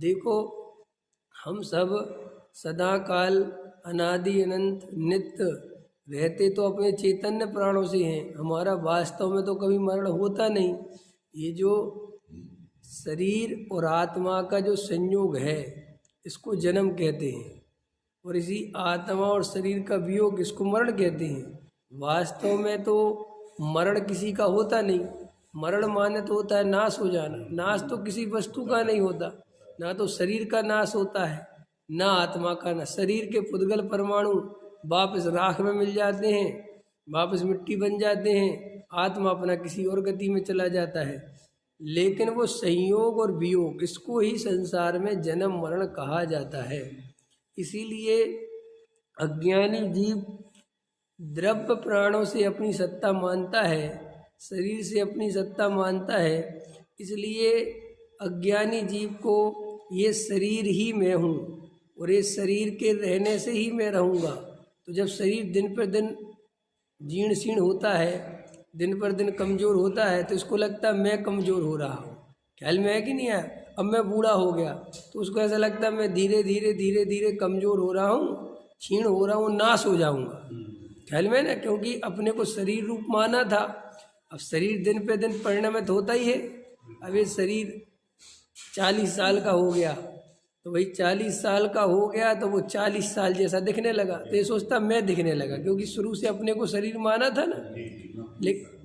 देखो, हम सब सदा काल अनादि अनंत नित्य रहते तो अपने चैतन्य प्राणों से हैं। हमारा वास्तव में तो कभी मरण होता नहीं। ये जो शरीर और आत्मा का जो संयोग है, इसको जन्म कहते हैं, और इसी आत्मा और शरीर का वियोग, इसको मरण कहते हैं। वास्तव में तो मरण किसी का होता नहीं। मरण माने तो होता है नाश हो जाना। नाश तो किसी वस्तु का नहीं होता, ना तो शरीर का नाश होता है, ना आत्मा का। ना शरीर के पुद्गल परमाणु वापस राख में मिल जाते हैं, वापस मिट्टी बन जाते हैं, आत्मा अपना किसी और गति में चला जाता है। लेकिन वो संयोग और वियोग, इसको ही संसार में जन्म मरण कहा जाता है। इसीलिए अज्ञानी जीव द्रव्य प्राणों से अपनी सत्ता मानता है, शरीर से अपनी सत्ता मानता है। इसलिए अज्ञानी जीव को ये शरीर ही मैं हूँ और ये शरीर के रहने से ही मैं रहूँगा। तो जब शरीर दिन पर दिन जीर्ण शीर्ण होता है, दिन पर दिन कमज़ोर होता है, तो इसको लगता है मैं कमज़ोर हो रहा हूँ। ख्याल में है कि नहीं है? अब मैं बूढ़ा हो गया तो उसको ऐसा लगता है मैं धीरे धीरे धीरे धीरे कमज़ोर हो रहा हूँ, क्षीण हो रहा हूँ, नाश हो जाऊँगा। ख्याल में ना, क्योंकि अपने को शरीर रूप माना था। अब शरीर दिन पे दिन परिणमित होता ही है। अब ये शरीर 40 साल का हो गया तो भाई 40 साल का हो गया तो वो 40 साल जैसा दिखने लगा, तो ये सोचता मैं दिखने लगा, क्योंकि शुरू से अपने को शरीर माना था ना। लेकिन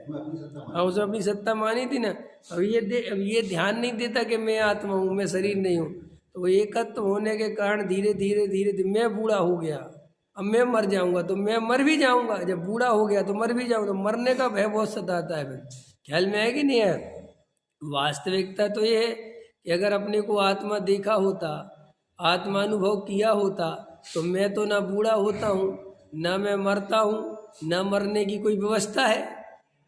हाँ, उसने अपनी सत्ता मानी थी ना। अब ये ध्यान नहीं देता कि मैं आत्मा हूँ, मैं शरीर नहीं हूँ। तो वो एकत्व होने के कारण धीरे धीरे धीरे धीरे मैं बूढ़ा हो गया, अब मैं मर जाऊंगा, तो मैं मर भी जाऊंगा। जब बूढ़ा हो गया तो मर भी जाऊंगा, तो मरने का भय बहुत सताता है। ख्याल में है कि नहीं है? वास्तविकता तो ये है कि अगर अपने को आत्मा देखा होता, आत्मानुभव किया होता, तो मैं तो ना बूढ़ा होता हूँ, ना मैं मरता हूँ, ना मरने की कोई व्यवस्था है।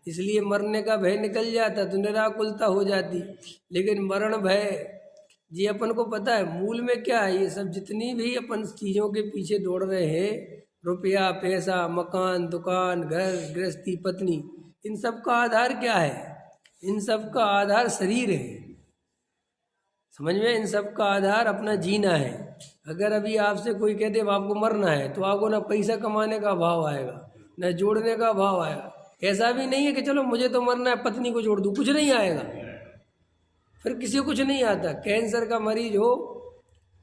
इसलिए मरने का भय निकल जाता तो निराकुलता हो जाती। लेकिन मरण भय जी अपन को पता है मूल में क्या है। ये सब जितनी भी अपन चीज़ों के पीछे दौड़ रहे हैं, रुपया पैसा मकान दुकान घर गृहस्थी पत्नी, इन सब का आधार क्या है? इन सब का आधार शरीर है। समझ में? इन सब का आधार अपना जीना है। अगर अभी आपसे कोई कहते अब आपको मरना है, तो आपको ना पैसा कमाने का भाव आएगा, ना जोड़ने का भाव आएगा। ऐसा भी नहीं है कि चलो मुझे तो मरना है पत्नी को जोड़ दूँ, कुछ नहीं आएगा। फिर किसी को कुछ नहीं आता। कैंसर का मरीज हो,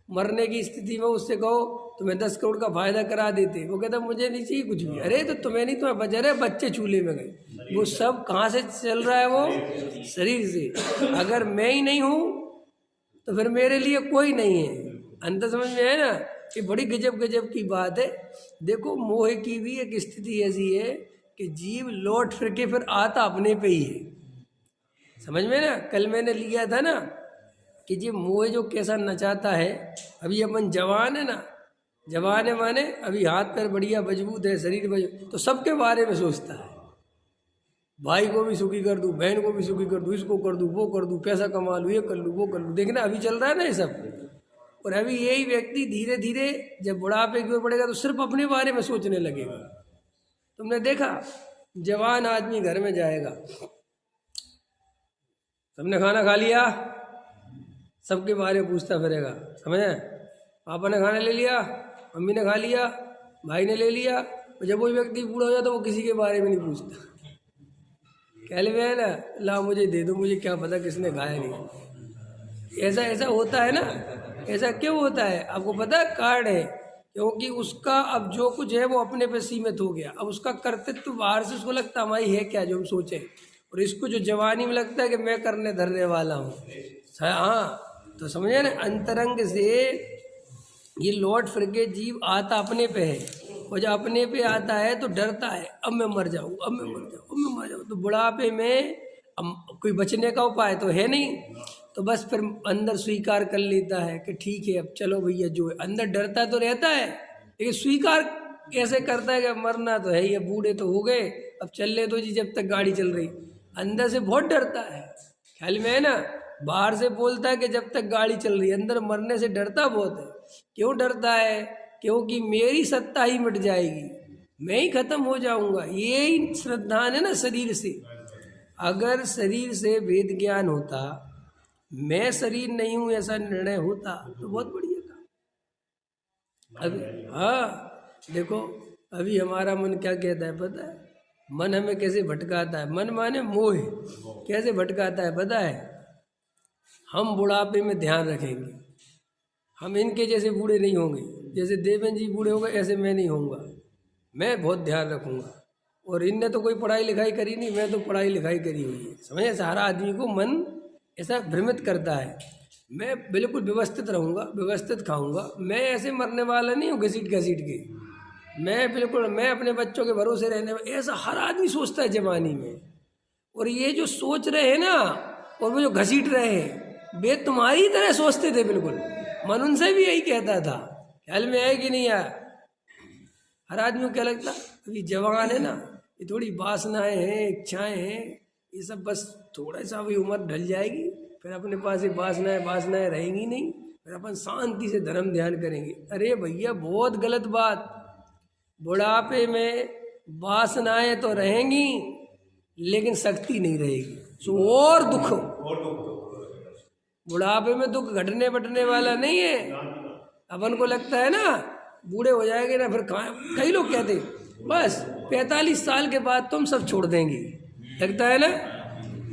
मरने की स्थिति में उससे कहो तुम्हें 10 करोड़ का फायदा करा देते, वो कहता मुझे नहीं चाहिए कुछ भी। अरे तो तुम्हें नहीं, तुम्हें बचा रहे बच्चे चूल्हे में गए। वो सब कहाँ से चल रहा है? वो शरीर से। अगर मैं ही नहीं हूँ तो फिर मेरे लिए कोई नहीं है। अंतर समझ में है ना? कि बड़ी गजब गजब की बात है। देखो, मोह की भी एक स्थिति ऐसी है कि जीव लौट फिर के फिर आता अपने पे ही है। समझ में ना? कल मैंने लिया था ना कि जी मोह जो कैसा नचाता है। अभी अपन जवान है ना, जवान है माने अभी हाथ पैर बढ़िया मजबूत है, शरीर मजबूत, तो सबके बारे में सोचता है। भाई को भी सुखी कर दूँ, बहन को भी सुखी कर दूँ, इसको कर दूँ, वो कर दूँ, पैसा कमा लूँ, ये कर लूँ, वो कर लूँ। देखना अभी चल रहा है ना ये सब। और अभी यही व्यक्ति धीरे धीरे जब बुढ़ापे की ओर बढ़ेगा तो सिर्फ अपने बारे में सोचने लगेगा। तुमने देखा, जवान आदमी घर में जाएगा, सबने खाना खा लिया, सबके बारे में पूछता फिरेगा। समझे? पापा ने खाना ले लिया, मम्मी ने खा लिया, भाई ने ले लिया। और जब वो व्यक्ति बूढ़ा हो जाता तो वो किसी के बारे में नहीं पूछता। ख्याल में है ना? ला मुझे दे दो, मुझे क्या पता किसने खाया नहीं। ऐसा ऐसा होता है ना। ऐसा क्यों होता है? आपको पता है? कारण है क्योंकि उसका अब जो कुछ है वो अपने पे सीमित हो गया। अब उसका कर्तृत्व बाहर से उसको लगता हमारी है क्या जो हम सोचें, और इसको जो जवानी में लगता है कि मैं करने धरने वाला हूँ। हाँ, तो समझे ना? अंतरंग से ये लौट फिर के जीव आता अपने पे है, और जब अपने पे आता है तो डरता है, अब मैं मर जाऊँ, अब मैं मर जाऊँ, अब मैं मर जाऊँ। तो बुढ़ापे में अब कोई बचने का उपाय तो है नहीं, तो बस फिर अंदर स्वीकार कर लेता है कि ठीक है अब चलो भैया, जो है अंदर डरता तो रहता है, लेकिन स्वीकार कैसे करता है कि मरना तो है ही, अब बूढ़े तो हो गए, अब चल ले दो जी जब तक गाड़ी चल रही। अंदर से बहुत डरता है। ख्याल में है ना? बाहर से बोलता है कि जब तक गाड़ी चल रही है, अंदर मरने से डरता बहुत है। क्यों डरता है? क्योंकि मेरी सत्ता ही मिट जाएगी, मैं ही खत्म हो जाऊंगा। ये ही श्रद्धा है ना शरीर से। अगर शरीर से वेद ज्ञान होता, मैं शरीर नहीं हूँ ऐसा निर्णय होता तो बहुत बढ़िया काम। अभी हाँ देखो, अभी हमारा मन क्या कहता है पता है? मन हमें कैसे भटकाता है, मन माने मोह, कैसे भटकाता है पता है? हम बुढ़ापे में ध्यान रखेंगे, हम इनके जैसे बूढ़े नहीं होंगे, जैसे देवेंद्र जी बूढ़े हो गए ऐसे मैं नहीं होऊंगा, मैं बहुत ध्यान रखूंगा। और इनने तो कोई पढ़ाई लिखाई करी नहीं, मैं तो पढ़ाई लिखाई करी हुई है। समझे, सारा आदमी को मन ऐसा भ्रमित करता है। मैं बिल्कुल व्यवस्थित रहूँगा, व्यवस्थित खाऊंगा, मैं ऐसे मरने वाला नहीं हूँ घसीट घसीट के, मैं बिल्कुल, मैं अपने बच्चों के भरोसे रहने वाला, ऐसा हर आदमी सोचता है जवानी में। और ये जो सोच रहे हैं ना, और वो जो घसीट रहे हैं, वे तुम्हारी तरह सोचते थे बिल्कुल। मन उनसे भी यही कहता था। ख्याल में आए कि नहीं आया? हर आदमी को क्या लगता, अभी जवान है ना, ये थोड़ी वासनाएं हैं, इच्छाएं हैं, ये सब बस थोड़ा सा भी उम्र ढल जाएगी, फिर अपने पास ये वासनाएं रहेंगी नहीं, फिर अपन शांति से धर्म ध्यान करेंगे। अरे भैया बहुत गलत बात। बुढ़ापे में वासनाएं तो रहेंगी लेकिन शक्ति नहीं रहेगी, सो और दुख। बुढ़ापे में दुख घटने बटने वाला नहीं है। अपन को लगता है ना बूढ़े हो जाएंगे ना, फिर कई लोग कहते बस 45 साल के बाद तुम सब छोड़ देंगे, लगता है ना?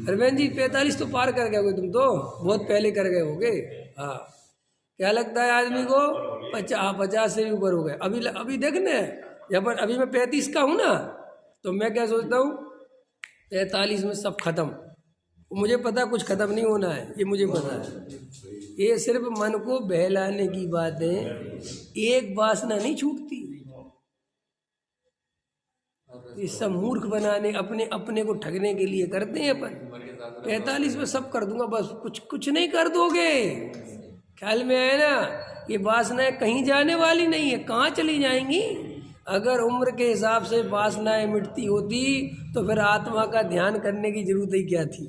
अरविंद जी 45 तो पार कर गए होगे तुम, तो बहुत पहले कर गए होगे। हाँ, क्या लगता है आदमी को? 50 से भी ऊपर हो गए। अभी देखने, जब अभी मैं 35 का हूँ ना, तो मैं क्या सोचता हूँ 45 में सब खत्म। मुझे पता कुछ खत्म नहीं होना है, ये मुझे पता है। ये सिर्फ मन को बहलाने की बात है, एक वासना नहीं छूटती। ये सब मूर्ख बनाने, अपने को ठगने के लिए करते हैं अपन। 45 में सब कर दूंगा, बस कुछ नहीं कर दोगे। ख्याल में आए ना? ये वासनाएं कहीं जाने वाली नहीं है, कहाँ चली जाएंगी? अगर उम्र के हिसाब से वासनाएं मिटती होती तो फिर आत्मा का ध्यान करने की जरूरत ही क्या थी?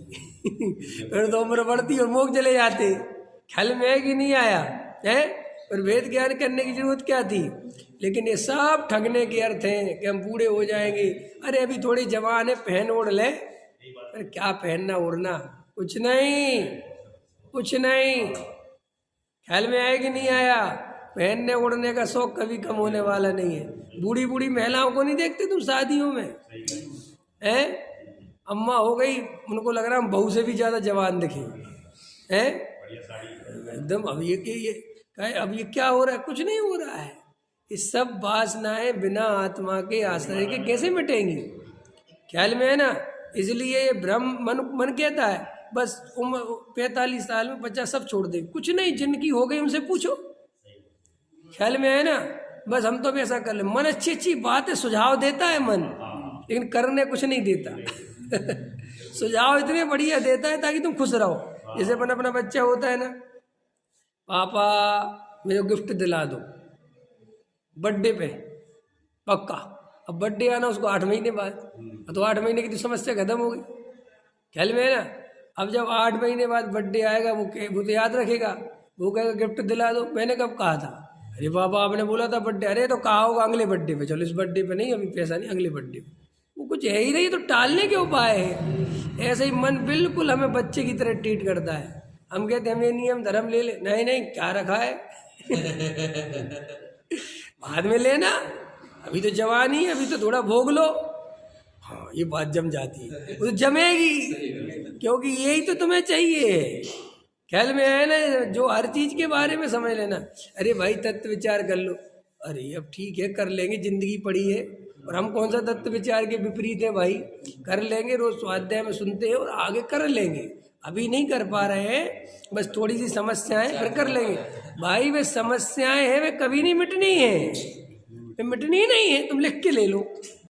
फिर तो उम्र बढ़ती और मोक्ष चले जाते। ख्याल में है कि नहीं आया है? फिर वेद ज्ञान करने की जरूरत क्या थी? लेकिन ये सब ठगने के अर्थ हैं कि हम बूढ़े हो जाएंगे। अरे अभी थोड़ी जवान है, पहन ओढ़ ले। अरे क्या पहनना ओढ़ना, कुछ नहीं, कुछ नहीं। ख्याल में आया कि नहीं आया? पहनने ओढ़ने का शौक कभी कम होने वाला नहीं है। बूढ़ी बूढ़ी महिलाओं को नहीं देखते तुम शादियों में? हैं, अम्मा हो गई, उनको लग रहा हम बहू से भी ज़्यादा जवान दिखे हैं एकदम। अब ये क्या हो रहा है? कुछ नहीं हो रहा है। ये सब वासनाएं बिना आत्मा के आश्रय के कैसे मिटेंगी? ख्याल में है ना? इसलिए ये भ्रम मन कहता है बस उम्र 45 साल में 50 सब छोड़ देंगे। कुछ नहीं, जिनकी हो गई उनसे पूछो। ख्याल में है ना? बस हम तो भी ऐसा कर ले। मन अच्छी अच्छी बातें सुझाव देता है मन, लेकिन करने कुछ नहीं देता। सुझाव इतने बढ़िया देता है ताकि तुम खुश रहो। जैसे अपना बच्चा होता है ना, पापा मेरे गिफ्ट दिला दो बर्थडे पे, पक्का। अब बर्थडे आना उसको 8 महीने बाद, तो 8 महीने की तो समस्या खत्म हो गई। ख्याल में है ना? अब जब 8 महीने बाद बर्थडे आएगा, वो तो याद रखेगा, वो कहेगा गिफ्ट दिला दो। मैंने कब कहा था? अरे पापा आपने बोला था बर्थडे। अरे तो कहा होगा अगले बर्थडे पे, चलो इस बर्थडे पे नहीं, अभी पैसा नहीं, अगले बर्थडे पे। वो कुछ है ही नहीं, तो टालने के उपाय है। ऐसे ही मन बिल्कुल हमें बच्चे की तरह ट्रीट करता है। हम कहते हैं हमें नियम धर्म ले ले, नहीं क्या रखा है? बाद में लेना, अभी तो जवानी है, अभी तो थोड़ा भोग लो। हाँ, ये बात जम जाती है, वो तो जमेगी, क्योंकि यही तो तुम्हें चाहिए। ख्याल में है ना? जो हर चीज के बारे में समझ लेना। अरे भाई तत्व विचार कर लो। अरे अब ठीक है, कर लेंगे, जिंदगी पड़ी है। और हम कौन सा तत्व विचार के विपरीत है भाई? कर लेंगे, रोज स्वाध्याय में सुनते हैं और आगे कर लेंगे। अभी नहीं कर पा रहे हैं, बस थोड़ी सी समस्याएं, फिर कर लेंगे। भाई वे समस्याएं हैं, वे कभी नहीं मिटनी है, वे मिटनी नहीं है। तुम लिख के ले लो।